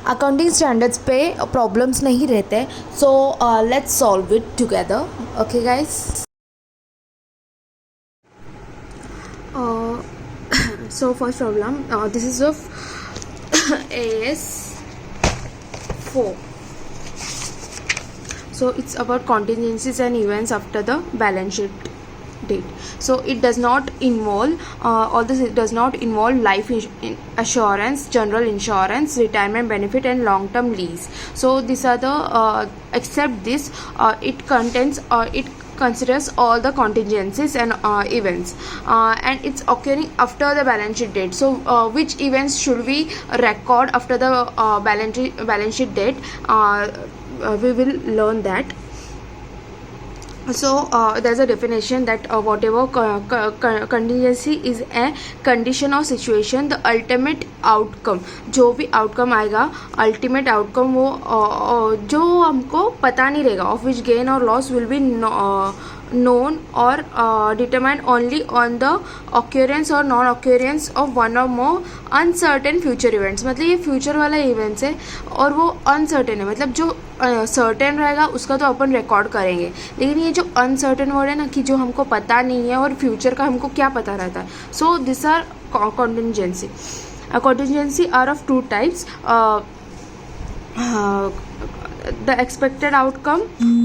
Accounting standards पे problems नहीं रहते. So let's solve it together. Okay guys. So first problem, this is of AS4. So it's about contingencies and events after the balance sheet date. So it does not involve it does not involve life assurance, general insurance, retirement benefit and long term lease. So these are the except this it considers all the contingencies and events, and it's occurring after the balance sheet date. So which events should we record after the balance sheet date? We will learn that. So there's a definition that whatever contingency is a condition or situation, the ultimate outcome, जो भी outcome आएगा, ultimate outcome वो जो हमको पता नहीं रहेगा, of which gain or loss will be known or determined only on the occurrence or non occurrence of one or more uncertain future events. मतलब ये future वाला events है और वो uncertain है. मतलब जो सर्टेन रहेगा उसका तो अपन रिकॉर्ड करेंगे, लेकिन ये जो अनसर्टेन वर्ड है ना कि जो हमको पता नहीं है और फ्यूचर का हमको क्या पता रहता है. So this are contingency. Contingency are of two types. The expected outcome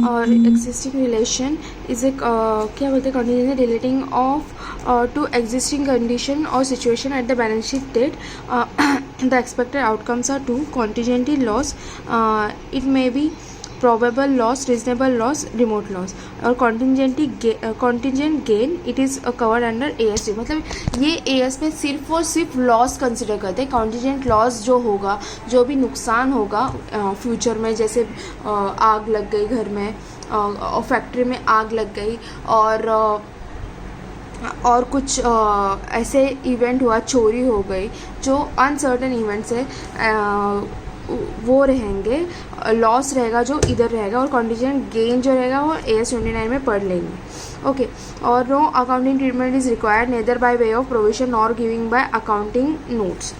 और एक्जिस्टिंग रिलेशन इज ए क्या बोलते हैं contingency relating of to existing condition or situation at the balance sheet date. The expected outcomes are two: contingent loss, it may be probable loss, reasonable loss, remote loss, और contingent gain it is covered under AS2. मतलब ये AS में सिर्फ और सिर्फ loss consider करते हैं. contingent loss जो होगा, जो भी नुकसान होगा फ्यूचर में, जैसे आग लग गई घर में और फैक्ट्री में आग लग गई और कुछ ऐसे इवेंट हुआ, चोरी हो गई, जो अनसर्टन इवेंट्स है वो रहेंगे. लॉस रहेगा जो इधर रहेगा, और कॉन्टिजेंट गेन जो रहेगा वो AS29 में पढ़ लेंगे. ओके. और no accounting treatment is required neither by way of provision और गिविंग बाय अकाउंटिंग नोट्स.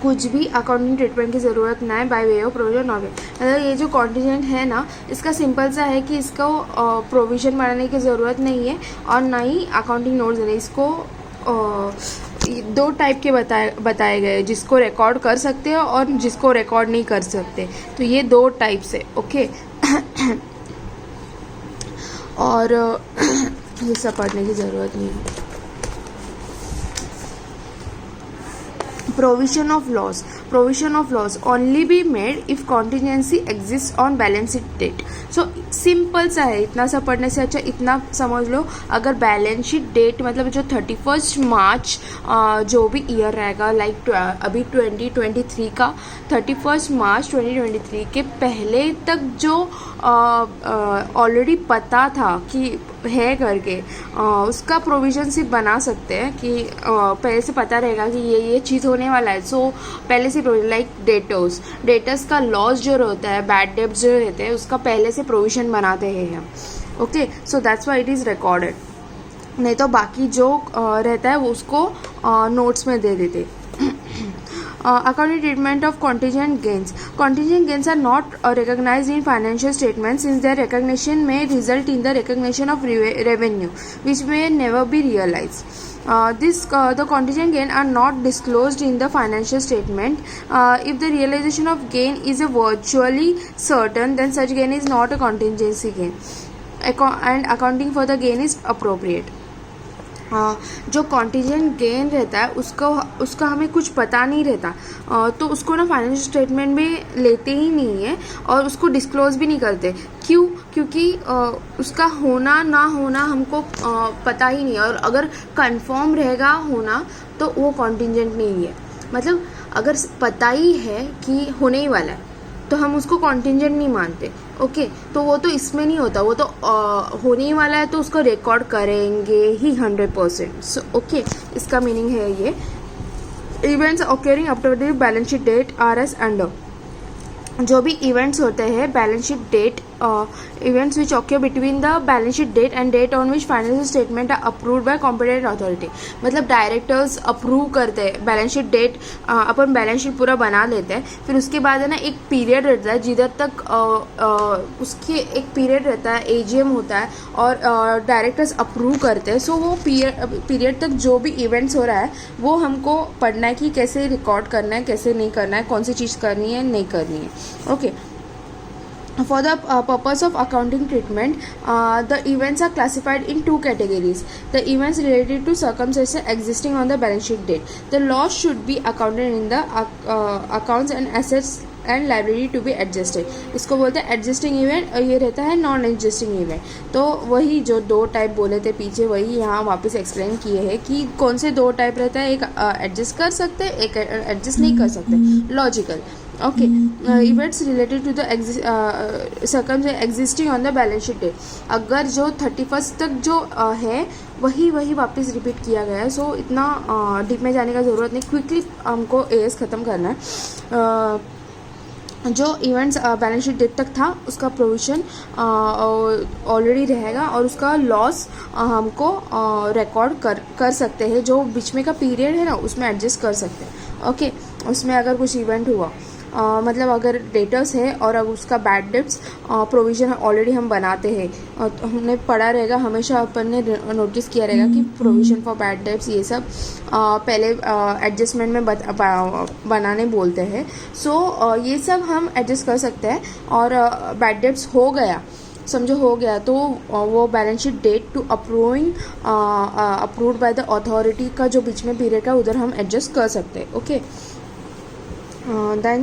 कुछ भी अकाउंटिंग ट्रीटमेंट की ज़रूरत ना है बाय वे ऑफ प्रोविजन और. मतलब ये जो कॉन्टिजेंट है ना, इसका सिंपल सा है कि इसको प्रोविजन बनाने की ज़रूरत नहीं है और ना ही अकाउंटिंग नोट्स देने. इसको दो टाइप के बताए गए, जिसको रिकॉर्ड कर सकते हैं और जिसको रिकॉर्ड नहीं कर सकते. तो ये दो टाइप से. ओके. और ये सब पढ़ने की ज़रूरत नहीं है. Provision of loss only be made if contingency exists on balance sheet date. So simple सा है, इतना सा पढ़ने से अच्छा इतना समझ लो. अगर बैलेंस शीट डेट मतलब जो 31 मार्च जो भी ईयर रहेगा, लाइक अभी 2023 का 31 मार्च 2023 के पहले तक जो ऑलरेडी पता था कि है करके, उसका प्रोविजन सिर्फ बना सकते हैं कि पहले से पता रहेगा कि ये चीज़ होने वाला है. सो पहले से प्रोविजन, लाइक डेटर्स का लॉस जो रहता है, बैड डेब्ट्स जो रहते हैं, उसका पहले से प्रोविजन बनाते हैं हम. Okay. So that's why it is recorded. नहीं तो बाकी जो रहता है वो उसको नोट्स में दे देते. Accounting treatment of contingent gains. Contingent gains are not recognized in financial statements, since their recognition may result in the recognition of revenue, which may never be realized. The contingent gain are not disclosed in the financial statement. If the realization of gain is virtually certain, then such gain is not a contingency gain, and accounting for the gain is appropriate. जो contingent gain रहता है उसका हमें कुछ पता नहीं रहता, तो उसको ना फाइनेंशियल स्टेटमेंट में लेते ही नहीं है और उसको डिस्क्लोज भी नहीं करते. क्यों? क्योंकि उसका होना ना होना हमको पता ही नहीं है, और अगर कंफर्म रहेगा होना तो वो कॉन्टिजेंट नहीं है. मतलब अगर पता ही है कि होने ही वाला है तो हम उसको कॉन्टिजेंट नहीं मानते. ओके. तो वो तो इसमें नहीं होता, वो तो होने ही वाला है तो उसको रिकॉर्ड करेंगे ही 100%. सो ओके, इसका मीनिंग है ये. Events occurring after the balance sheet date are as under. जो भी इवेंट्स होते हैं balance sheet date events which occur between the balance sheet date and date on which financial statement are approved by competent authority. मतलब directors approve करते हैं balance sheet date, अपन balance sheet पूरा बना लेते हैं, फिर उसके बाद है ना एक पीरियड रहता है जिधर तक उसके एक पीरियड रहता है, एजीएम होता है और डायरेक्टर्स अप्रूव करते हैं. सो वो पीरियड तक जो भी इवेंट्स हो रहा है वो हमको पढ़ना है कि कैसे रिकॉर्ड करना है, कैसे नहीं करना है, कौन सी चीज़ करनी है नहीं करनी है. Okay. For the purpose of accounting treatment, the events are classified in two categories. The events related to circumstances existing on the balance sheet date. The loss should be accounted in the accounts and assets and liabilities to be adjusted. इसको बोलते हैं adjusting event और ये रहता है non adjusting event. तो वही जो दो टाइप बोले थे पीछे वही यहाँ वापस एक्सप्लेन किए हैं कि कौन से दो टाइप रहता है. एक एडजस्ट कर सकते हैं, एक एडजस्ट नहीं कर सकते. Logical. Okay. Events related to the circumstances existing on the balance sheet date. अगर जो 31 तक जो है वही वापस रिपीट किया गया है. सो इतना डीप में जाने का ज़रूरत नहीं, क्विकली हमको एएस ख़त्म करना है. जो इवेंट्स बैलेंस शीट डेट तक था उसका प्रोविज़न ऑलरेडी रहेगा और उसका लॉस हमको रिकॉर्ड कर सकते हैं. जो बीच में का पीरियड है ना उसमें एडजस्ट कर सकते हैं. ओके. उसमें अगर कुछ इवेंट हुआ मतलब अगर डेटर्स है और अब उसका बैड डेट्स प्रोविज़न ऑलरेडी हम बनाते हैं, हमने पढ़ा रहेगा, हमेशा अपन ने नोटिस किया रहेगा कि प्रोविज़न फॉर बैड डेट्स ये सब पहले एडजस्टमेंट में बनाने बोलते हैं. सो ये सब हम एडजस्ट कर सकते हैं. और बैड डेट्स हो गया, समझो हो गया, तो वो balance sheet date to approved by the authority का जो बीच में पीरियड का उधर हम एडजस्ट कर सकते हैं. Okay. Then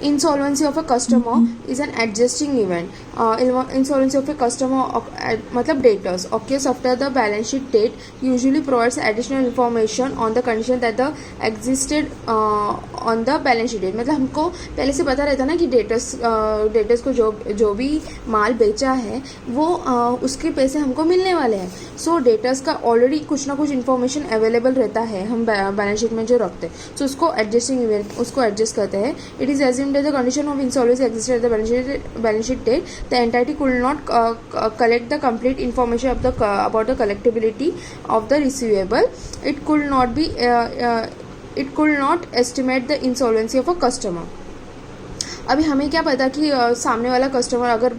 insolvency of a customer is an adjusting event. Insolvency of a customer मतलब debtors occurs after the balance sheet date, usually provides additional information on the condition that the existed on the balance sheet date. मतलब हमको पहले से पता रहता ना कि debtors को जो भी माल बेचा है वो उसके पैसे हमको मिलने वाले हैं. सो डेटर्स का ऑलरेडी कुछ ना कुछ इन्फॉर्मेशन अवेलेबल रहता है हम बैलेंस शीट में जो रखते हैं. सो उसको एडजस्टिंग इवेंट उसको एडजस्ट करते हैं. It is assumed that the condition of insolvency existed at the balance sheet date, the entity could not collect the complete information of about the collectibility of the receivable. It could not estimate the insolvency of a customer. अभी हमें क्या पता कि सामने वाला customer अगर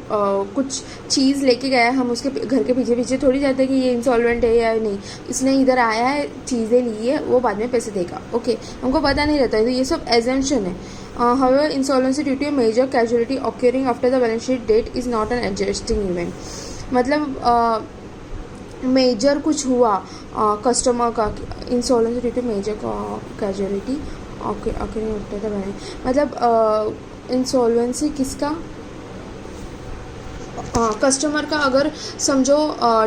कुछ चीज़ लेके गया है, हम उसके घर के पीछे पीछे थोड़ी जाते हैं कि ये इंसॉल्वेंट है या नहीं, इसने इधर आया है चीज़ें ली है वो बाद में पैसे देगा. ओके. हमको पता नहीं रहता है. तो ये सब एजम्पशन है. However, insolvency due to a major casualty occurring after the balance sheet date is not an adjusting event. मतलब मेजर कुछ हुआ कस्टमर का, insolvency due to major casualty occurring after the balance. मतलब इंसॉल्वेंसी किसका, customer का अगर समझो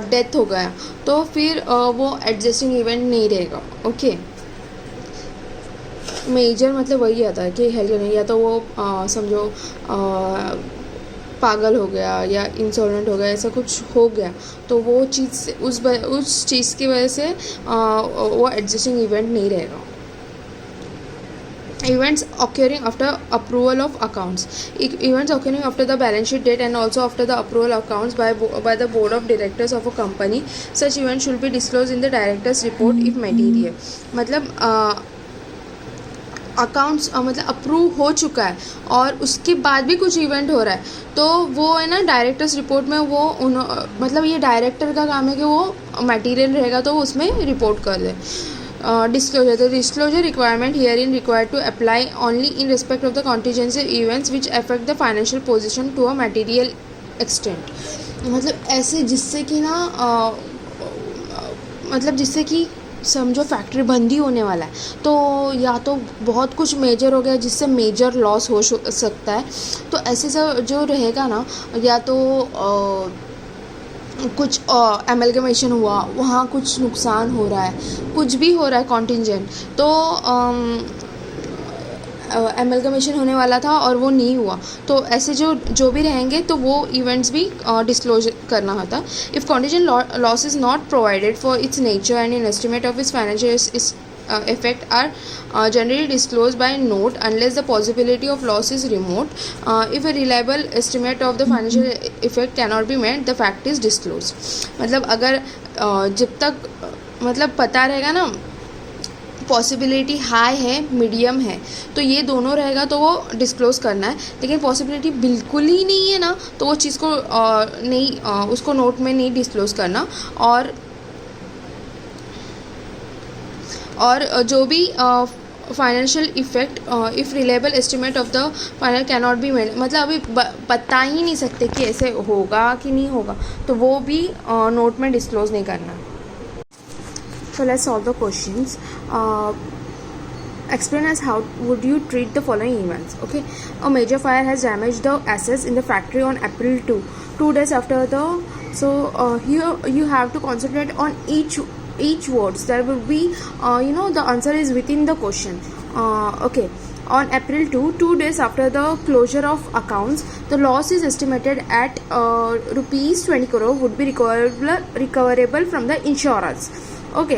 death हो गया तो फिर वो एडजस्टिंग इवेंट नहीं रहेगा. ओके. मेजर मतलब वही आता है कि हेल्थ नहीं, या तो वो समझो पागल हो गया या इंसॉल्वेंट हो गया, ऐसा कुछ हो गया तो वो चीज़ उस चीज़ की वजह से वो एडजस्टिंग इवेंट नहीं रहेगा. Events occurring after approval of accounts. Events occurring after the balance sheet date and also after the approval of accounts by the board of directors of a company. Such events should be disclosed in the director's report if material. मतलब accounts मतलब approve हो चुका है और उसके बाद भी कुछ इवेंट हो रहा है तो वो है ना डायरेक्टर्स रिपोर्ट में वो मतलब ये डायरेक्टर का काम है कि वो मटेरियल रहेगा तो वो उसमें रिपोर्ट कर दे. Disclosure. The disclosure requirement herein required to apply only in respect of the contingency events which affect the financial position to a material extent. मतलब ऐसे जिससे कि ना मतलब जिससे कि समझो फैक्ट्री बंद ही होने वाला है तो या तो बहुत कुछ मेजर हो गया जिससे मेजर लॉस हो सकता है. तो ऐसे सब जो रहेगा ना, या तो कुछ एमलगमेशन हुआ, वहाँ कुछ नुकसान हो रहा है, कुछ भी हो रहा है कॉन्टिजेंट, तो एमलगमेशन होने वाला था और वो नहीं हुआ तो ऐसे जो भी रहेंगे तो वो इवेंट्स भी डिस्क्लोज करना होता. If contingent loss is not provided for its nature and in estimate of its financial effect are generally disclosed by note unless the possibility of loss is remote. If a reliable estimate of the financial effect cannot be made, the fact is disclosed. मतलब अगर जब तक मतलब पता रहेगा ना possibility high है medium है तो ये दोनों रहेगा तो वो डिस्क्लोज़ करना है, लेकिन पॉसिबिलिटी बिल्कुल ही नहीं है ना तो वो चीज़ को उसको नोट में नहीं डिस्क्लोज़ करना. और जो भी financial effect if reliable estimate of the final cannot be made, मतलब अभी बता ही नहीं सकते कि ऐसे होगा कि नहीं होगा तो वो भी नोट में डिस्क्लोज़ नहीं करना. So let's solve the questions. Explain us how would you treat the following events. Okay, a major fire has damaged the assets in the factory on April 2 days after the. So here you have to concentrate on each words. There will be the answer is within the question. Okay. On April 2 days after the closure of accounts, the loss is estimated at rupees 20 crore would be recoverable from the insurance. Okay,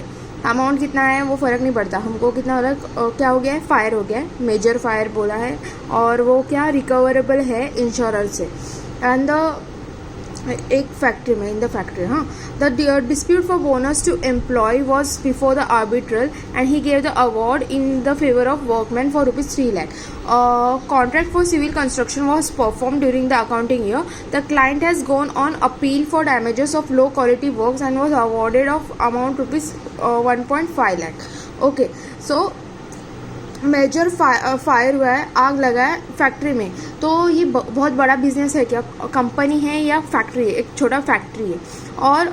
amount कितना है वो फ़र्क नहीं पड़ता हमको, कितना क्या हो गया है, फायर हो गया है, मेजर फायर बोला है और वो क्या रिकवरेबल है इंश्योरेंस से. एंड एक फैक्ट्री में in the factory the dispute for bonus to employ was before the arbitral and he gave the award in the favour of workman for ₹3 lakh. Contract for civil construction was performed during the accounting year. The client has gone on appeal for damages of low quality works and was awarded of amount ₹1.5 lakh. Okay, so major fire हुआ है, आग लगा है factory में, तो ये बहुत बड़ा बिजनेस है क्या, कंपनी है या फैक्ट्री है, एक छोटा फैक्ट्री है और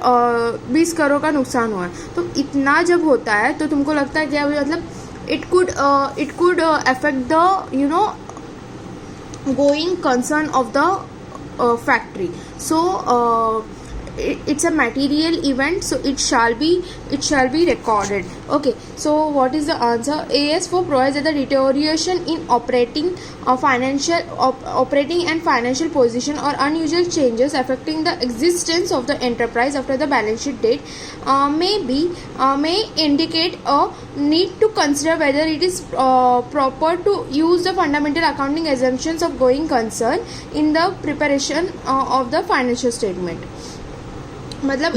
20 करोड़ का नुकसान हुआ है. तो इतना जब होता है तो तुमको लगता है क्या, मतलब it could affect the going concern of the factory. So it's a material event, so it shall be recorded. Okay, so what is the answer? AS4 provides that the deterioration in operating and financial position or unusual changes affecting the existence of the enterprise after the balance sheet date may indicate a need to consider whether it is proper to use the fundamental accounting assumptions of going concern in the preparation of the financial statement. मतलब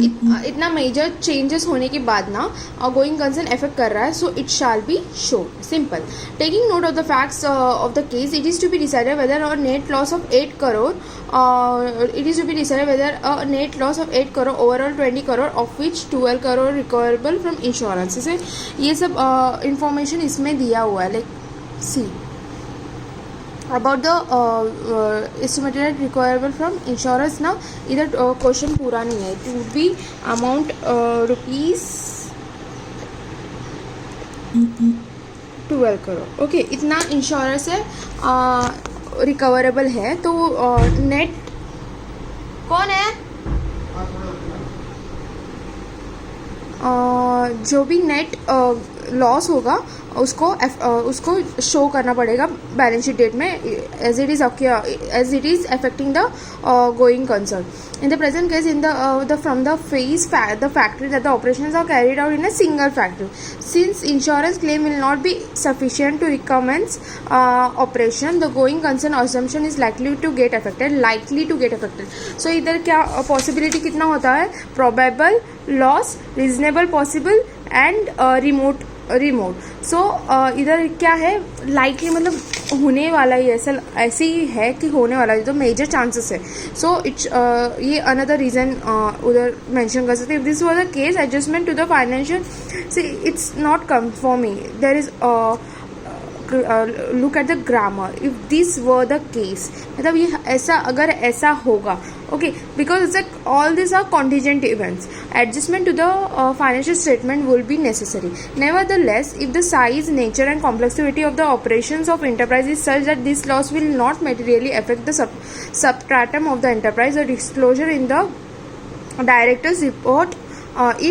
इतना major changes होने के बाद ना going concern effect कर रहा है, so it shall be shown. Simple. Taking note of the facts of the case, it is to be decided whether a net loss of 8 crore overall 20 crore of which 12 crore recoverable from insurance. इसे ये सब information इसमें दिया हुआ है. Like see about the estimated recoverable from insurance. ना इधर question पूरा नहीं है. it would be amount rupees 12 crore. Okay, इतना इंश्योरेंस है रिकवरेबल है. तो नेट कौन है, जो भी नेट लॉस होगा उसको शो करना पड़ेगा बैलेंस शीट डेट में as it is affecting the going concern. In the present case in the from the phase the factory that the operations are carried out in a single factory. Since insurance claim will not be sufficient to recommence operation, the going concern assumption is likely to get affected. So इधर क्या possibility कितना होता है, probable loss, reasonable possible and remote. So इधर क्या है, likely मतलब होने वाला ही ऐसे ही है कि होने वाला है, तो मेजर चांसेस है. सो इट्स ये अनदर रीज़न उधर मेंशन कर सकते. If this was the case, adjustment to the financial see it's not confirming. There is look at the grammar. If this were the case, मतलब ये ऐसा अगर ऐसा होगा, okay, because it's like all these are contingent events. Adjustment to the financial statement will be necessary. Nevertheless, if the size, nature and complexity of the operations of enterprise is such that this loss will not materially affect the substratum of the enterprise, the disclosure in the director's report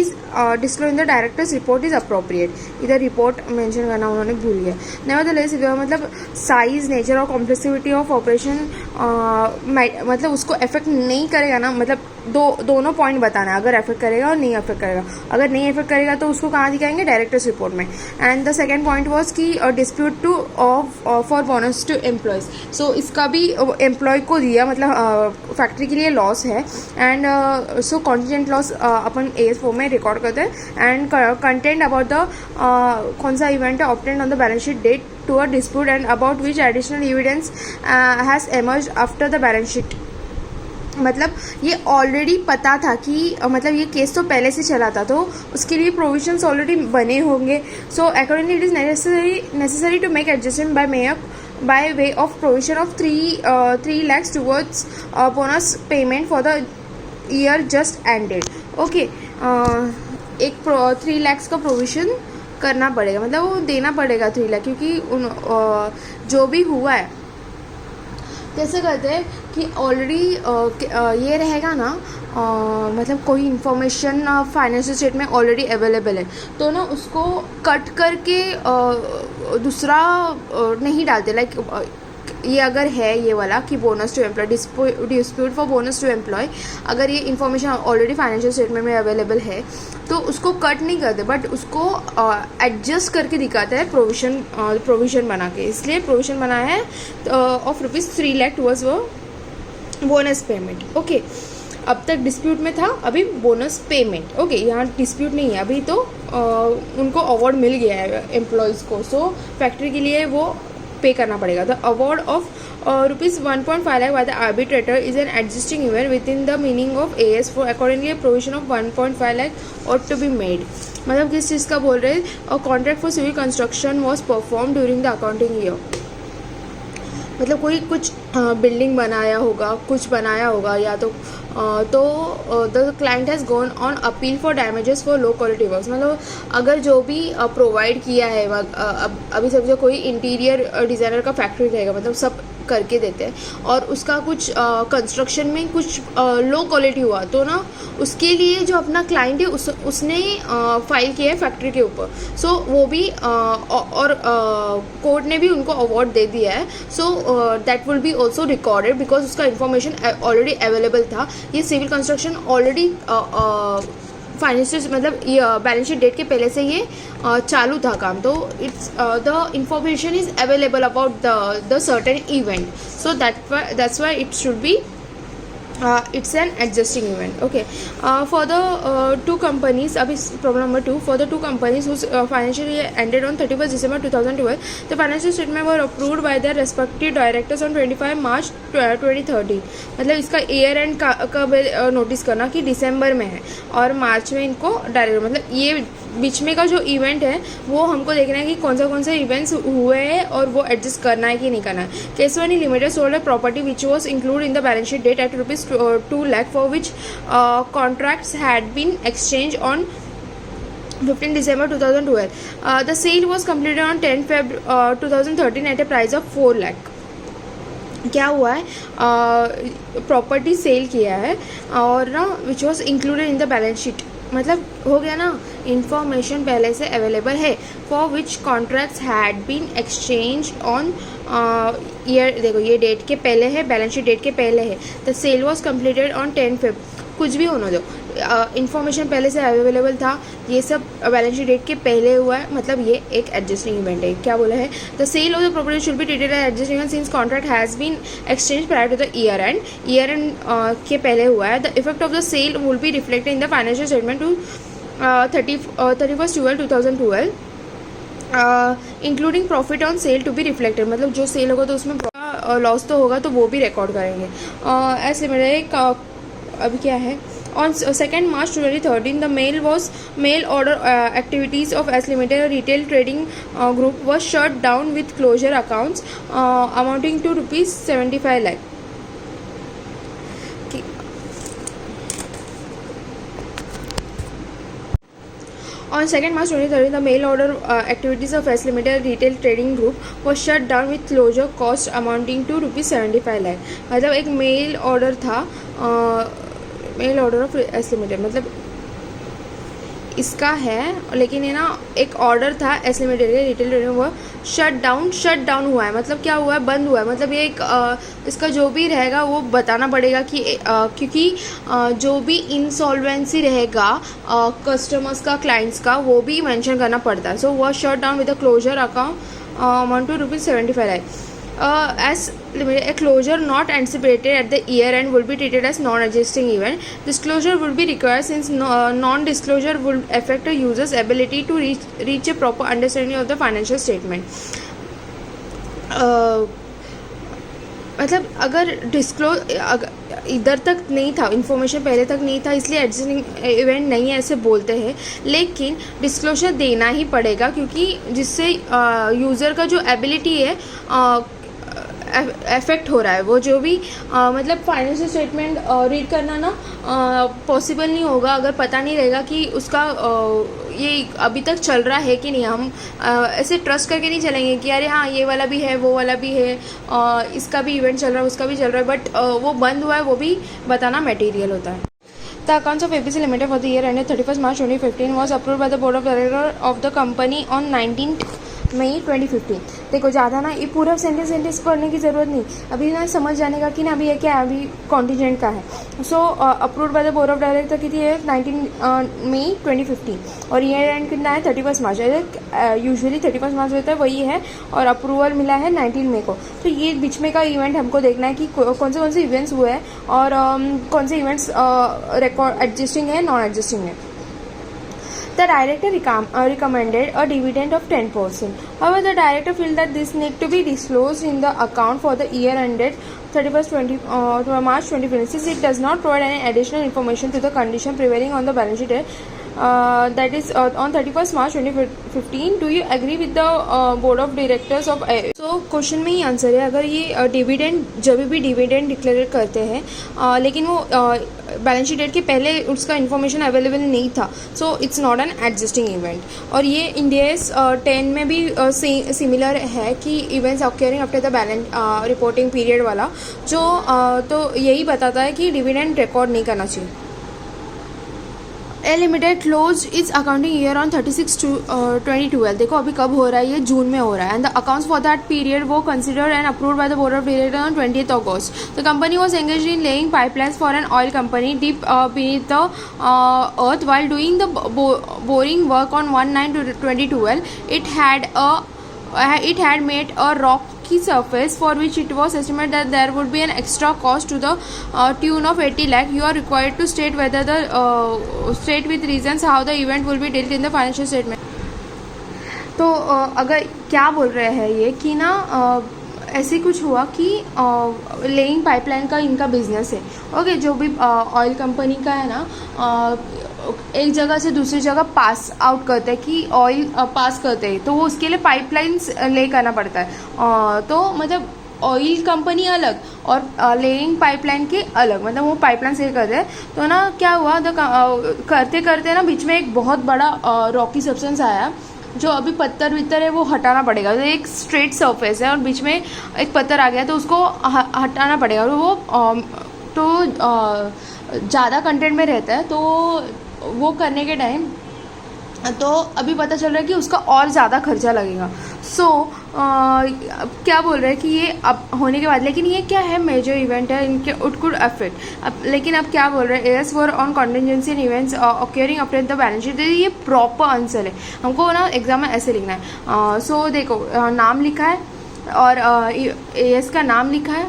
is disclose in the directors report is appropriate. इधर report mention करना उन्होंने भूल गया. Nevertheless मतलब size, nature और complexity of operation मतलब उसको affect नहीं करेगा ना, मतलब दोनों पॉइंट बताना है, अगर अफेक्ट करेगा और नहीं अफेक्ट करेगा. अगर नहीं अफेक्ट करेगा तो उसको कहाँ दिखाएंगे, डायरेक्टर्स रिपोर्ट में. And the second point was कि dispute to for bonus to employees. So इसका भी एम्प्लॉय को दिया, मतलब फैक्ट्री के लिए लॉस है. And so contingent loss upon AS4 में रिकॉर्ड करते हैं. एंड कंटेंट अबाउट द कौन सा इवेंट है obtained on the balance sheet date to a dispute and about which additional evidence has emerged after the balance sheet. मतलब ये already पता था कि मतलब ये केस तो पहले से चला था, तो उसके लिए प्रोविजंस ऑलरेडी बने होंगे. So accordingly it is necessary to make adjustment by mayor by way of provision of 3 lakhs towards bonus payment for the year just ended. Okay, एक 3 lakhs का प्रोविजन करना पड़ेगा, मतलब वो देना पड़ेगा 3 लाख, क्योंकि जो भी हुआ है कैसे कहते हैं कि ऑलरेडी ये रहेगा ना, मतलब कोई इन्फॉर्मेशन फाइनेंशियल स्टेट में ऑलरेडी अवेलेबल है तो ना उसको कट करके दूसरा नहीं डालते. लाइक ये अगर है ये वाला कि bonus to employ, dispute for bonus to employ, अगर ये इन्फॉर्मेशन ऑलरेडी फाइनेंशियल स्टेटमेंट में अवेलेबल है तो उसको कट नहीं करते, बट उसको एडजस्ट करके दिखाते हैं प्रोविजन बना के. इसलिए प्रोविजन बना है ऑफ ₹3 लाख टूवर्ड्स वो बोनस पेमेंट. ओके, अब तक डिस्प्यूट में था, अभी बोनस पेमेंट. ओके, यहाँ डिस्प्यूट नहीं है अभी, तो उनको अवार्ड मिल गया है एम्प्लॉयज़ को. सो फैक्ट्री के लिए वो पे करना पड़ेगा. The award of ₹1.5 lakh by the arbitrator is an existing event within the meaning of AS4. Accordingly, a provision of 1.5 lakh ought to be made. मतलब किस चीज़ का बोल रहे हैं, a contract for civil construction was performed during the accounting year. मतलब कोई कुछ building बनाया होगा, कुछ बनाया होगा, या तो the client has gone on appeal for damages for low quality works. मतलब अगर जो भी प्रोवाइड किया है, अभी समझो कोई इंटीरियर डिज़ाइनर का फैक्ट्री रहेगा, मतलब सब करके देते हैं और उसका कुछ कंस्ट्रक्शन में कुछ लो क्वालिटी हुआ तो ना उसके लिए जो अपना क्लाइंट है उसने फाइल किया है फैक्ट्री के ऊपर. सो वो भी और कोर्ट ने भी उनको अवार्ड दे दिया है. So that will be also recorded because उसका इन्फॉर्मेशन ऑलरेडी अवेलेबल था. ये सिविल कंस्ट्रक्शन ऑलरेडी फाइनेंशियल मतलब ये बैलेंस शीट डेट के पहले से ये चालू था काम, तो it's the information is available about the certain event. So that's why it should be it's an adjusting event. Okay, for the two companies, abhi problem number 2, for the two companies whose financial year ended on 31st December 2012, the financial statement were approved by their respective directors on 25 March 2013. मतलब इसका year and कब notice करना कि दिसंबर में है और मार्च में इनको डायरेक्ट, मतलब ये बीच में का जो इवेंट है वो हमको देखना है कि कौन से इवेंट्स हुए हैं और वो एडजस्ट करना है कि नहीं करना है. Keswani limited sold a property which was include in the balance sheet date at ₹2 lakh for which contracts had been exchanged on 15 December 2012. The sale was completed on 10 Feb 2013 at a price of 4 lakh. क्या हुआ है, property cell किया है और ना which was included in the balance sheet, मतलब हो गया ना, इंफॉर्मेशन पहले से अवेलेबल है. For which contracts had been exchange on year, देखो ये डेट के पहले है, बैलेंस शीट डेट के पहले है. The sale was completed on 10 Feb. कुछ भी होना दो, इन्फॉर्मेशन पहले से अवेलेबल था, ये सब बैलेंस शीट डेट के पहले हुआ है, मतलब ये एक एडजस्टिंग इवेंट है. क्या बोला है, the sale of the property should be treated as adjusting event since contract has been exchange prior to the year end के पहले हुआ है. The effect of the sale will be reflected in the financial statement to 31st December 2012, including profit on sale to be reflected. मतलब जो cell होगा तो उसमें loss तो होगा तो वो भी रिकॉर्ड करेंगे. ऐसे मेरे अभी क्या है, on 2nd March 2013 the mail order activities of S Limited, a retail trading group, was shut down with closure accounts amounting to ₹75 lakh. On 2nd March 2013, the mail order activities of S Limited retail trading group was shut down with closure cost amounting to ₹75 lakh. मतलब एक mail order था, mail order of S limited, मतलब इसका है, लेकिन ये ना एक ऑर्डर था एस लिमिटेड के रिटेल ट्रेडिंग वो शट डाउन हुआ है। मतलब क्या हुआ है, बंद हुआ है। मतलब ये एक इसका जो भी रहेगा वो बताना पड़ेगा कि क्योंकि जो भी इंसॉल्वेंसी रहेगा कस्टमर्स का, क्लाइंट्स का, वो भी मेंशन करना पड़ता है। सो वो shut down with the closure account amount to ₹75 है। As a closure not anticipated at the year end will be treated as non-adjusting event. Disclosure would be required since non-disclosure would affect a user's ability to reach a proper understanding of the financial statement. मतलब अगर disclose इधर तक नहीं था, information पहले तक नहीं था, इसलिए एडजस्टिंग इवेंट नहीं है ऐसे बोलते हैं। लेकिन डिस्क्लोजर देना ही पड़ेगा क्योंकि जिससे यूज़र का जो एबिलिटी है अफेक्ट हो रहा है। वो जो भी मतलब फाइनेंशियल स्टेटमेंट रीड करना ना पॉसिबल नहीं होगा अगर पता नहीं रहेगा कि उसका ये अभी तक चल रहा है कि नहीं। हम ऐसे ट्रस्ट करके नहीं चलेंगे कि अरे हाँ ये वाला भी है, वो वाला भी है, इसका भी इवेंट चल रहा है, उसका भी चल रहा है, बट वो बंद हुआ है वो भी बताना मटेरियल होता है। The accounts of ABC Limited for the year ended 31st March 2015 was approved by the Board of Directors of the company on 19th May 2015। देखो ज़्यादा ना ये पूरा सेंटेंस पढ़ने की ज़रूरत नहीं, अभी ना समझ जाने का कि ना अभी ये क्या है, अभी कॉन्टीजेंट का है। So approved by the board of director कितनी है 19 मई 2015 और ईयर एंड कितना है 31 मार्च। यूजुअली 31 मार्च होता है वही है और अप्रूवल मिला है 19 मई को। तो ये बीच में का इवेंट हमको देखना है कि कौन से इवेंट्स हुए हैं और कौन से इवेंट्स रिकॉर्ड एडजस्टिंग है, नॉन एडजस्टिंग है। The director recommended a dividend of 10%. However, the director felt that this need to be disclosed in the account for the year ended 31st March 2026. It does not provide any additional information to the condition prevailing on the balance sheet. That is on 31st March 2015. Do you agree with the board of directors of? So question में ही answer है। अगर ये dividend जब भी dividend declare करते हैं लेकिन वो बैलेंस शीट डेट के पहले उसका इन्फॉर्मेशन अवेलेबल नहीं था, so it's not an adjusting event. और ये इंडियस 10 में भी सिमिलर है कि events occurring after the balance reporting period वाला जो तो यही बताता है कि डिविडेंड रिकॉर्ड नहीं करना चाहिए। A limited close its accounting year on 36/2012। देखो अभी कब हो रहा है, ये जून में हो रहा है। And the accounts for that period वो considered and approved by the board of directors on 20th August। The company was engaged in laying pipelines for an oil company deep beneath the earth. While doing the boring work on 1/9/2012, it had made a rocky surface for which it was estimated that there would be an extra cost to the tune of 80 lakh. You are required to state with reasons how the event will be dealt in the financial statement. तो अगर क्या बोल रहे हैं ये कि ना ऐसे कुछ हुआ कि लेइंग पाइपलाइन का इनका बिजनेस है। ओके, जो भी ऑयल कंपनी का है ना एक जगह से दूसरी जगह पास आउट करते हैं कि ऑयल पास करते हैं, तो वो उसके लिए पाइपलाइंस ले करना पड़ता है। तो मतलब ऑयल कंपनी अलग और लेइंग पाइपलाइन के अलग, मतलब वो पाइपलाइन से करते हैं। तो ना क्या हुआ करते करते ना बीच में एक बहुत बड़ा रॉकी सब्सटेंस आया जो अभी पत्थर वित्तर है वो हटाना पड़ेगा। तो एक स्ट्रेट सरफेस है और बीच में एक पत्थर आ गया तो उसको हटाना पड़ेगा और वो ज़्यादा कंटेंट में रहता है। तो वो करने के टाइम तो अभी पता चल रहा है कि उसका और ज़्यादा खर्चा लगेगा। सो क्या बोल रहे हैं कि ये अब होने के बाद, लेकिन ये क्या है मेजर इवेंट है, इनके इट कुड अफेक्ट। अब लेकिन अब क्या बोल रहे हैं, AS four on contingency in events occurring after the balance sheet. ये प्रॉपर आंसर है, हमको ना एग्जाम में ऐसे लिखना है। सो देखो नाम लिखा है और एस का नाम लिखा है,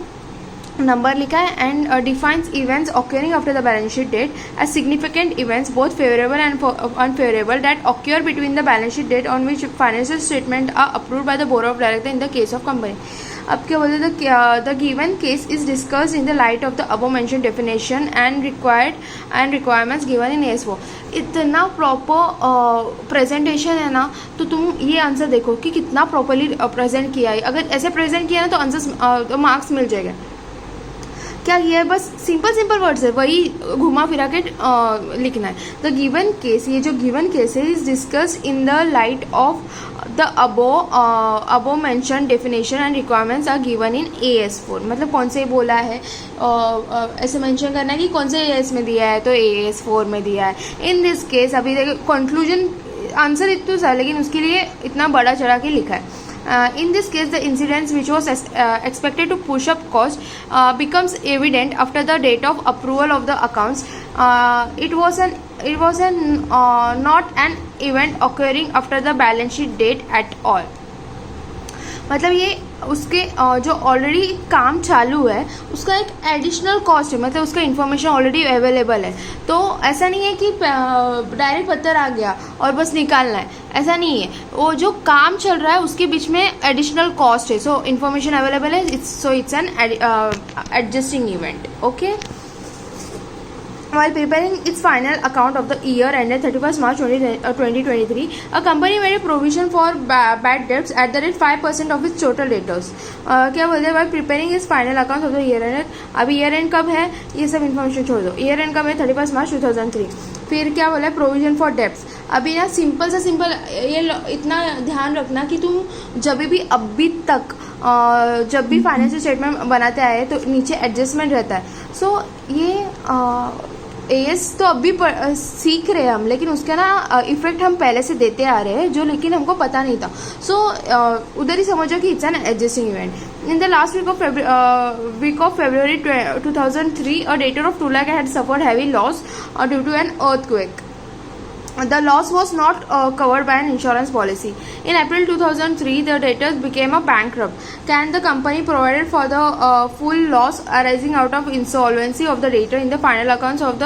नंबर लिखा है and defines events occurring after the balance sheet date as significant events both favourable and unfavourable that occur between the balance sheet date on which financial statement are approved by the board of director in the case of company. अब क्या बोलते हैं, the given case is discussed in the light of the above mention definition and requirements given in AS. वो इतना proper presentation है ना, तो तुम ये आंसर देखो कि कितना प्रॉपरली प्रेजेंट किया है। अगर ऐसे प्रेजेंट किया ना तो आंसर मार्क्स मिल जाएगा। क्या किया है, बस सिंपल वर्ड्स है, वही घुमा फिरा के लिखना है. द गिवन केस, ये जो गिवन केस है is discussed in the light of the above mention definition and requirements are given in AS4. मतलब कौन से बोला है, ऐसे मेंशन करना है कि कौन से AS में दिया है, तो AS4 में दिया है. इन दिस केस अभी देखो कंक्लूजन आंसर इतना सा, लेकिन उसके लिए इतना बड़ा चढ़ा के लिखा है. In this case, the incidence which was expected to push up cost becomes evident after the date of approval of the accounts. It was not an event occurring after the balance sheet date at all. मतलब ये उसके जो already काम चालू है उसका एक additional cost है, मतलब उसका इन्फॉर्मेशन ऑलरेडी अवेलेबल है. तो ऐसा नहीं है कि डायरेक्ट पत्थर आ गया और बस निकालना है, ऐसा नहीं है. वो जो काम चल रहा है उसके बीच में एडिशनल कॉस्ट है, सो इन्फॉर्मेशन अवेलेबल है, it's an adjusting event. Okay. While preparing its final account of the year ended 31st March 2023, a company made a provision for bad debts at the rate 5% of its total debtors. क्या बोलते हैं, while preparing its final account of the year ended. अभी year and कब है ये सब information छोड़ दो. ईयर एंड कब है, 31st March 2003. फिर क्या बोला है, प्रोविजन फॉर डेब्ट्स. अभी ना सिंपल ये इतना ध्यान रखना कि तुम जब भी अभी तक जब भी फाइनेंशियल स्टेटमेंट बनाते आए तो नीचे एडजस्टमेंट रहता है. सो ये AS तो अभी सीख रहे हैं हम, लेकिन उसका ना इफेक्ट हम पहले से देते आ रहे हैं, जो लेकिन हमको पता नहीं था. सो उधर ही समझो कि it's an adjusting event. In the last week of February 2003, a debtor of 2 lakh had suffered heavy loss due to an earthquake. The loss was not covered by an insurance policy. In April 2003, the debtors became a bankrupt. Can the company provided for the full loss arising out of insolvency of the debtor in the final accounts of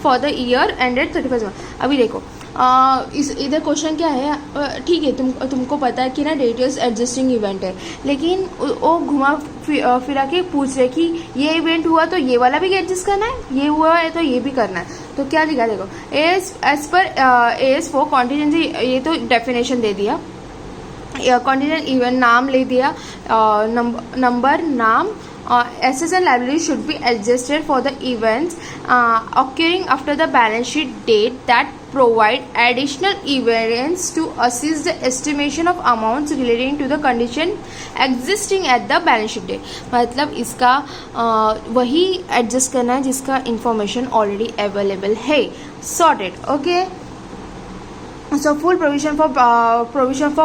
for the year ended 31st March? अभी देखो इधर question क्या है, ठीक है तुमको पता है कि ना डेटर्स एडजस्टिंग इवेंट है, लेकिन वो घुमा फिरा के पूछ रहे कि ये इवेंट हुआ तो ये वाला भी एडजस्ट करना है, ये हुआ है तो ये भी करना है. तो क्या लिखा देखो, एज पर AS4 कॉन्टीजेंसी, ये तो डेफिनेशन दे दिया, कॉन्टीजेंट इवेंट नाम ले दिया, नंबर नाम. Assets and liabilities should be adjusted for the events occurring after the balance sheet date that provide additional evidence to assist the estimation of amounts relating to the condition existing at the balance sheet date. मतलब इसका वही adjust करना है जिसका information already available है. Sorted. Okay. So full provision for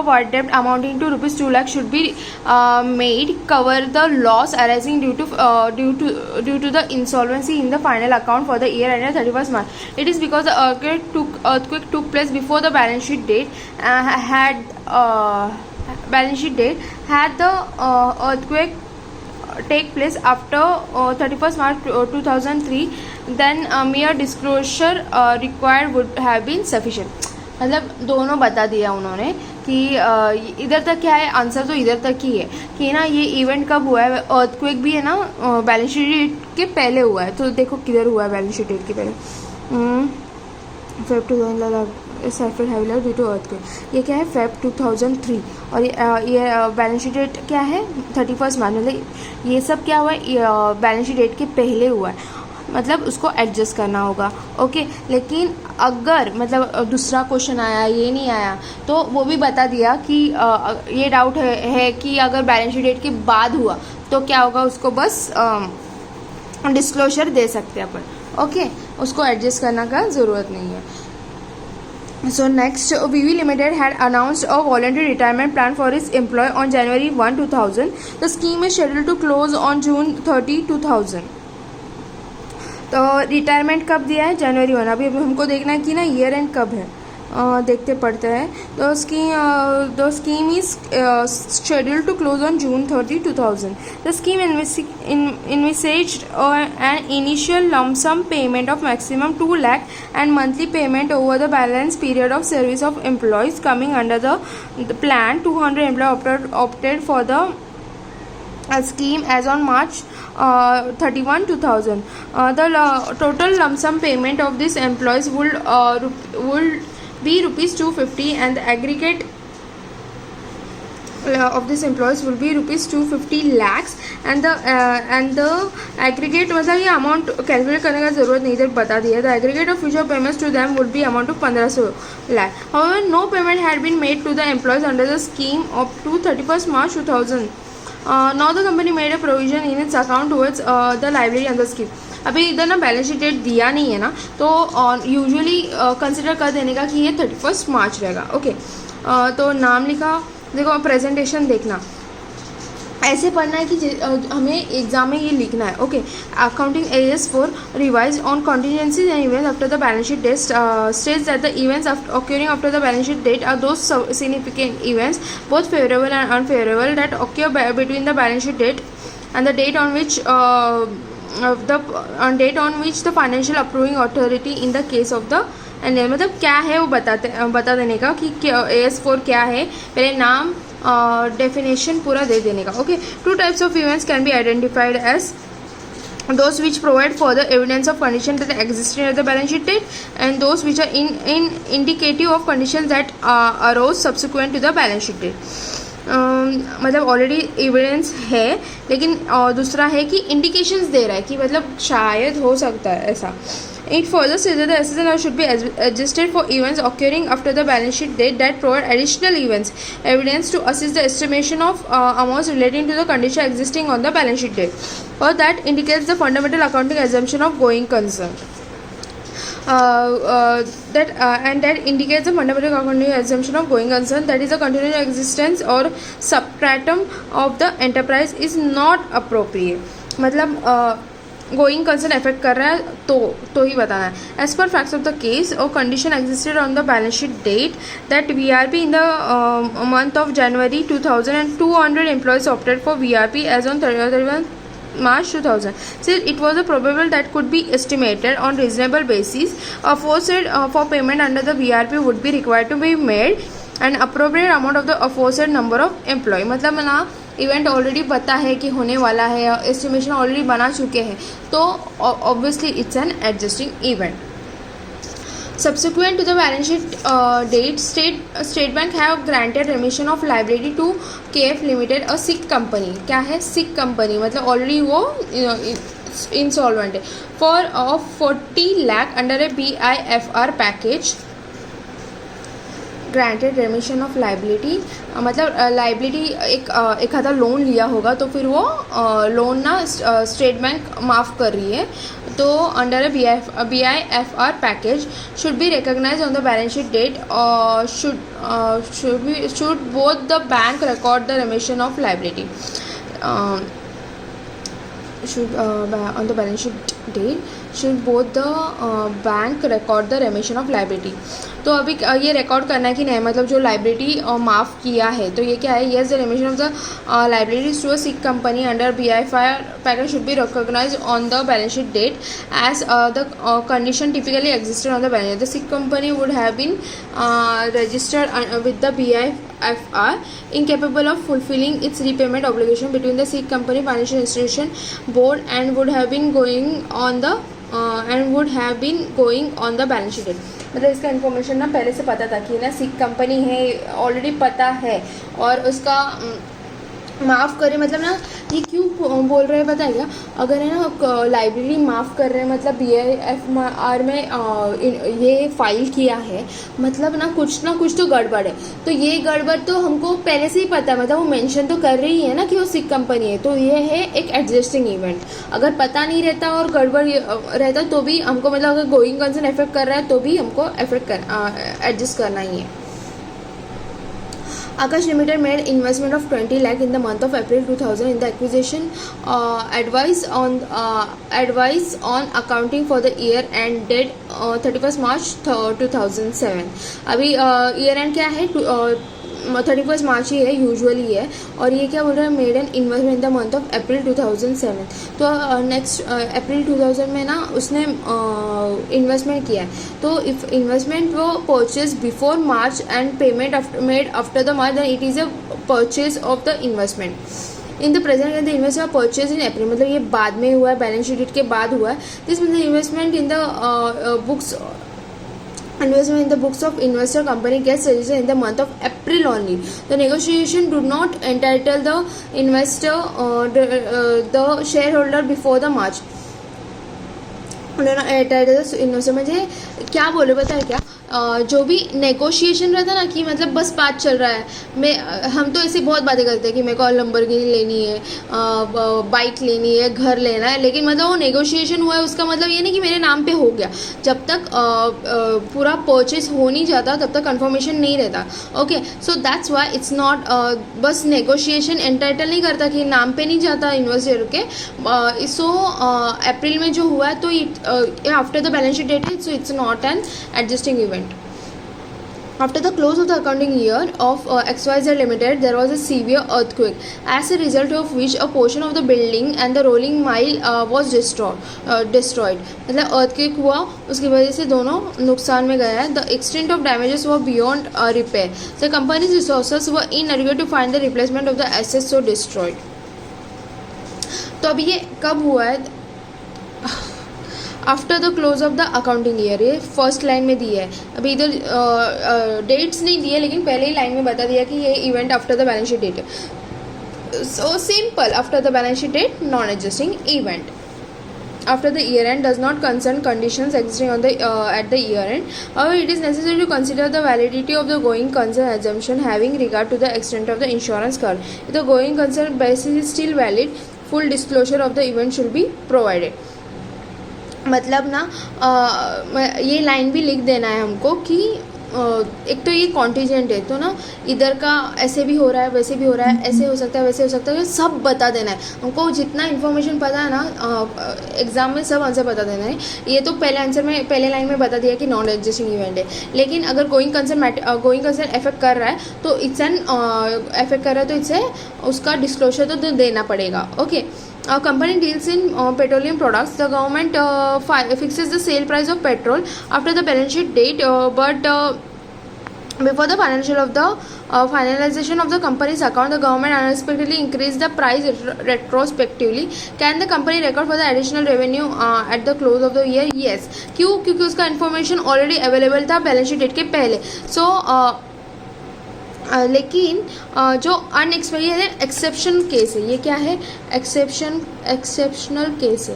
void debt amounting to rupees 2 lakh should be made cover the loss arising due to the insolvency in the final account for the year ended 31st March. It is because the earthquake took place before the balance sheet date. Had the earthquake take place after 31st March 2003, then mere disclosure required would have been sufficient. मतलब दोनों बता दिया उन्होंने कि इधर तक क्या है, आंसर तो इधर तक ही है कि ना ये इवेंट कब हुआ है. अर्थक्वेक भी है ना बैलेंस शीट डेट के पहले हुआ है, तो देखो किधर हुआ है बैलेंस शीट डेट के पहले. Feb 2000 due to earthquake. ये क्या है, Feb 2003, और ये बैलेंस शीट डेट क्या है 31st मार्च. मतलब ये सब क्या हुआ है, बैलेंस शीट डेट के पहले हुआ है, मतलब उसको एडजस्ट करना होगा. ओके. लेकिन अगर मतलब दूसरा क्वेश्चन आया, ये नहीं आया, तो वो भी बता दिया कि ये डाउट है कि अगर बैलेंस शीट डेट के बाद हुआ तो क्या होगा, उसको बस डिस्क्लोजर दे सकते हैं अपन. ओके. उसको एडजस्ट करना का ज़रूरत नहीं है. So next, VV Limited had announced a voluntary retirement plan for its employee on January 1, 2000. The scheme is scheduled to close on June 30, 2000. तो रिटायरमेंट कब दिया है, जनवरी 1. अभी हमको देखना है कि ना ईयर एंड कब है, देखते पड़ते हैं. तो scheme is scheduled to close on June 30, 2000. The scheme envisaged an initial lump sum payment of maximum 2 lakh and monthly payment over the balance period of service of employees coming under the plan. 200 employees opted for the scheme as on March 31, 2000. The total lump sum payment of these employees would be rupees 250, and the aggregate of this employees will be rupees 250 lakhs and the aggregate मतलब ये amount calculate करने का ज़रूरत नहीं, इधर बता दिया. The aggregate of future payments to them would be amount of 1500 lakh. However, no payment had been made to the employees under the scheme up to 31st March 2000. Now the company made a provision in its account towards the liability under the scheme. अभी इधर ना balance sheet date दिया नहीं है ना, तो usually consider कर देने का कि ये 31 मार्च रहेगा. ओके, तो नाम लिखा. देखो प्रेजेंटेशन देखना, ऐसे पढ़ना है कि हमें एग्जाम में ये लिखना है. Okay, accounting AS4 revise on contingencies and events after the balance sheet date states that the events occurring after the balance sheet date are those significant events, both favorable and unfavorable, that occur between the balance sheet date and the date on which the financial approving authority in the case of the मतलब क्या है वो बता देने का कि AS4 क्या है, पहले नाम डेफिनेशन पूरा दे देने का. Okay, 2 types of events can be identified as those which provide further evidence of condition that existed at the balance sheet date and those which are indicative of conditions that arose subsequent to the balance sheet date. मतलब already evidence है, लेकिन दूसरा है कि indications दे रहा है कि मतलब शायद हो सकता है ऐसा. It further says that the SSNR should be adjusted for events occurring after the balance sheet date that provide additional evidence to assist the estimation of amounts relating to the condition existing on the balance sheet date, or that indicates the fundamental accounting assumption of going concern. That indicates the fundamental accounting assumption of going concern, that is the continuing existence or substratum of the enterprise is not appropriate. मतलब going concern effect कर रहा है तो ही बताना है. As per facts of the case और condition existed on the balance sheet date that VRP in the month of January 2000 and 200 employees opted for VRP as on 31 March 2000. Since it was probable that could be estimated on reasonable basis, aforesaid for payment under the VRP would be required to be made an appropriate amount of the aforesaid number of employee. मतलब ना event already पता है कि होने वाला है, estimation already बना चुके हैं, तो obviously it's an adjusting event. Subsequent to the balance sheet date, State Bank have granted remission of liability to KF Limited, a SIC company. क्या है SIC company? मतलब ऑलरेडी वो इंसॉल्वेंट है. For 40 lakh under a BIFR package. Granted रेमिशन of liability मतलब liability एक आधा loan लिया होगा, तो फिर वो लोन ना स्टेट बैंक माफ़ कर रही है, तो under a BIFR package should be recognise on the balance sheet date और should both the bank record the remission of liability on the balance sheet date should both the bank record the remission of liability. तो अभी ये record करना है कि नहीं, मतलब जो लाइबिलिटी माफ़ किया है, तो ये क्या है, yes the remission of the liabilities to a SIC company under BIFR package should be recognise on the balance sheet date as the condition typically existed on the balance. The SIC company would have been registered with the BIFR incapable of fulfilling its repayment obligation between the SIC company financial institution board and would have been going on the balance sheet date. मतलब इसका information ना पहले से पता था कि ना SIC company है, ऑलरेडी पता है, और उसका माफ़ करे मतलब ना ये क्यों बोल रहे हैं पता है क्या, अगर है ना लाइब्रेरी माफ़ कर रहे हैं मतलब BIFR में ये फाइल किया है, मतलब ना कुछ तो गड़बड़ है. तो ये गड़बड़ तो हमको पहले से ही पता है, मतलब वो मेंशन तो कर रही है ना कि वो SIC कंपनी है, तो ये है एक एडजस्टिंग इवेंट. अगर पता नहीं रहता और गड़बड़ रहता तो भी हमको मतलब अगर गोइंग कंसर्न इफेक्ट कर रहा है तो भी हमको एडजस्ट करना ही है. Akash Limited made investment of 20 lakh in the month of April 2000 in the acquisition advice on accounting for the year end date 31st March 2007. अभी year end क्या है 31st मार्च ही है, यूजुअली है, और ये क्या बोल रहा है, made an investment in the month of April 2007. तो नेक्स्ट अप्रैल 2000 में ना उसने इन्वेस्टमेंट किया है, तो इफ इन्वेस्टमेंट वो purchase before March and payment made after the March, then it is a purchase of the investment. In the present the investment purchase in April, मतलब ये बाद में हुआ है, बैलेंस शीट के बाद हुआ है. This means the investment in the books investment in the books of investor company gets registered in the month of April only. The negotiation do not entitle the investor the shareholder before the March. Investor म्हणजे क्या बोले पता है क्या, जो भी negotiation रहता है ना कि मतलब बस बात चल रहा है, हम तो ऐसी बहुत बातें करते हैं कि मेरे को लंबरगिनी लेनी है, बाइक लेनी है, घर लेना है, लेकिन मतलब वो नेगोशिएशन हुआ है उसका मतलब ये नहीं कि मेरे नाम पे हो गया. जब तक पूरा परचेज हो नहीं जाता तब तक कंफर्मेशन नहीं रहता. Okay, so that's why it's not बस नेगोशिएशन एंटाइटल नहीं करता कि नाम पे नहीं जाता इन्वेस्टर के. सो अप्रैल में जो हुआ है तो after the balance sheet date है, so it's not an adjusting event. After the close of the accounting year of XYZ Limited, there was a severe earthquake, as a result of which a portion of the building and the rolling mile was destroyed. मतलब earthquake हुआ, उसकी वजह से दोनों नुकसान में गया है. The extent of damages were beyond repair. The company's resources were inadequate to find the replacement of the assets so destroyed. तो अब ये कब हुआ है? After the close of the accounting year. ये फर्स्ट लाइन में दी है. अभी इधर डेट्स नहीं दिए, लेकिन पहले ही लाइन में बता दिया कि ये event after the balance sheet date है. So simple, after the balance sheet date, non adjusting event. After the year end does not concern conditions existing on the at the year end. However, it is necessary to consider the validity of the going concern assumption having regard to the extent of the insurance cover. If the going concern basis is still valid, full disclosure of the event should be provided. मतलब ना ये line भी लिख देना है हमको कि एक तो ये कॉन्टीजेंट है, तो ना इधर का ऐसे भी हो रहा है, वैसे भी हो रहा है, ऐसे हो सकता है, वैसे हो सकता है, सब बता देना है हमको. जितना इन्फॉर्मेशन पता है ना एग्जाम में सब आंसर बता देना है. ये तो पहले आंसर में पहले लाइन में बता दिया कि नॉन एडजस्टिंग इवेंट है, लेकिन अगर गोइंग कंसर्न इफेक्ट कर रहा है तो इट्स एन इफेक्ट कर रहा है तो इसे उसका डिस्क्लोजर तो देना पड़ेगा. Okay. A company deals in petroleum products. The government fixes the sale price of petrol after the balance sheet date, but before the finalization of the company's account, the government unexpectedly increased the price retrospectively. Can the company record for the additional revenue at the close of the year? Yes. क्यों? क्योंकि उसका information already available था balance sheet date के पहले. So लेकिन जो unexpected exception case है, ये क्या है? एक्सेप्शनल केस है.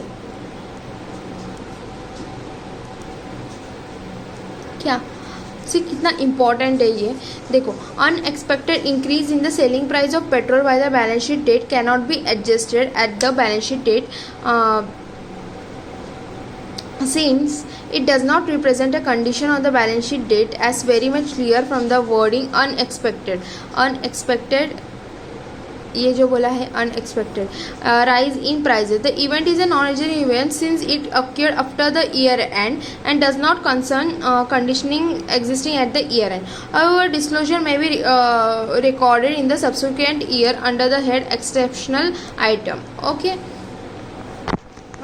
क्या सी कितना इम्पॉर्टेंट है ये देखो. Unexpected increase in the selling price of petrol by the balance sheet date can not be adjusted at the balance sheet date since it does not represent a condition on the balance sheet date, as very much clear from the wording unexpected. ये जो बोला है unexpected rise in prices. The event is a non-urgent event since it occurred after the year end and does not concern conditioning existing at the year end. However, disclosure may be recorded in the subsequent year under the head exceptional item. Okay.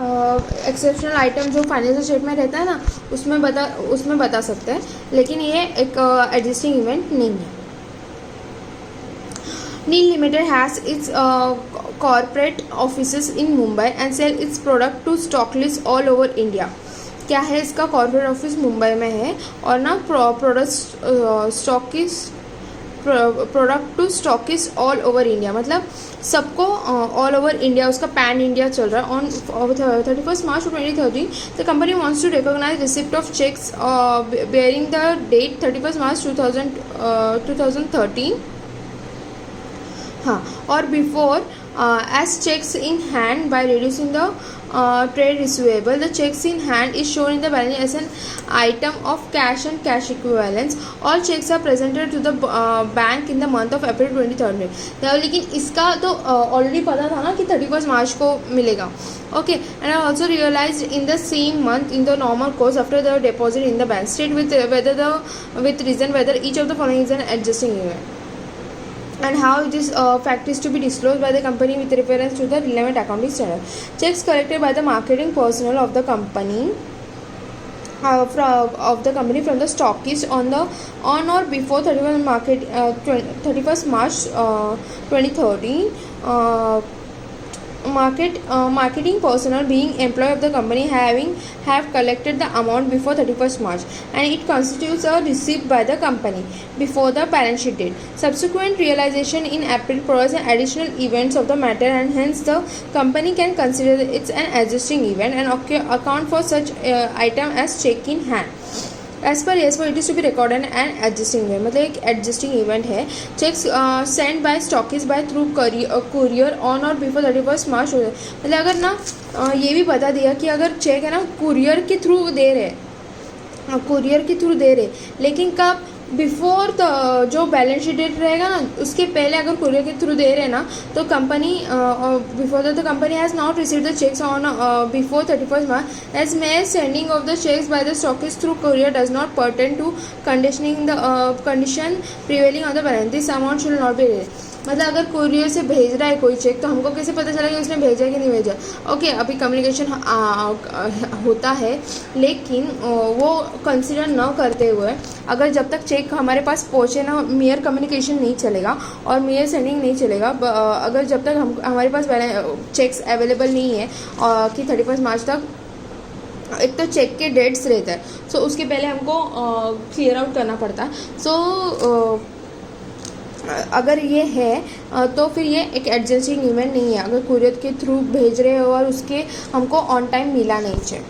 Exceptional item जो financial state में रहता है ना उसमें बता सकते हैं, लेकिन ये एक एडजस्टिंग इवेंट नहीं है. Neel limited has its corporate offices in Mumbai and sell its product to stockist all over India. क्या है? इसका कॉर्पोरेट ऑफिस मुंबई में है और ना product to stockist all over India, मतलब सबको ऑल ओवर इंडिया, उसका पैन इंडिया चल रहा है. On 31 March 2013 the company wants to recognize receipt of cheques bearing the date 31 March 2013. हाँ, और before as checks in hand by reducing the trade receivable. The checks in hand is shown in the balance as an item of cash and cash equivalents. All checks are presented to the bank in the month of April 2013. लेकिन इसका तो already पता था ना कि 31 March को मिलेगा. Okay, and I also realized in the same month in the normal course after the deposit in the bank. State with reason whether each of the following is an adjusting event, and how this fact is to be disclosed by the company with reference to the relevant accounting standard. Checks collected by the marketing personnel of the company from the stockist on or before 31 March 2013 marketing personnel being employee of the company have collected the amount before 31st March, and it constitutes a receipt by the company before the balance sheet date. Subsequent realization in April provides an additional events of the matter, and hence the company can consider it's an existing event and account for such item as check in hand. As per it is to be recorded and adjusting event, मतलब एक adjusting event है. Cheques send by stockist by through courier on और before 31st March हो जाए. मतलब अगर ना ये भी बता दिया कि अगर चेक है ना कुरियर के थ्रू दे रहे लेकिन कब बिफोर जो बैलेंस शीट डेट रहेगा ना उसके पहले अगर कुरियर के थ्रू दे रहे ना तो company before the company has not receive the cheques on before 31st March as may sending of the cheques by the stockist through courier does not pertain to condition prevailing on the balance. This amount should not be. मतलब अगर courier से भेज रहा है कोई check तो हमको कैसे पता चला कि उसने भेजा कि नहीं भेजा. ओके, अभी कम्युनिकेशन होता है लेकिन वो कंसिडर न करते हुए अगर जब तक चेक हमारे पास पहुँचे ना मेयर कम्युनिकेशन नहीं चलेगा और मेयर सेंडिंग नहीं चलेगा. अगर जब तक हमारे पास चेक्स अवेलेबल नहीं है कि 31st मार्च तक एक तो चेक के डेट्स रहता है, सो उसके पहले हमको क्लियर आउट करना पड़ता है. सो अगर ये है तो फिर ये एक एडजस्टिंग इवेंट नहीं है अगर कुरियर के थ्रू भेज रहे हो और उसके हमको ऑन टाइम मिला नहीं चाहिए.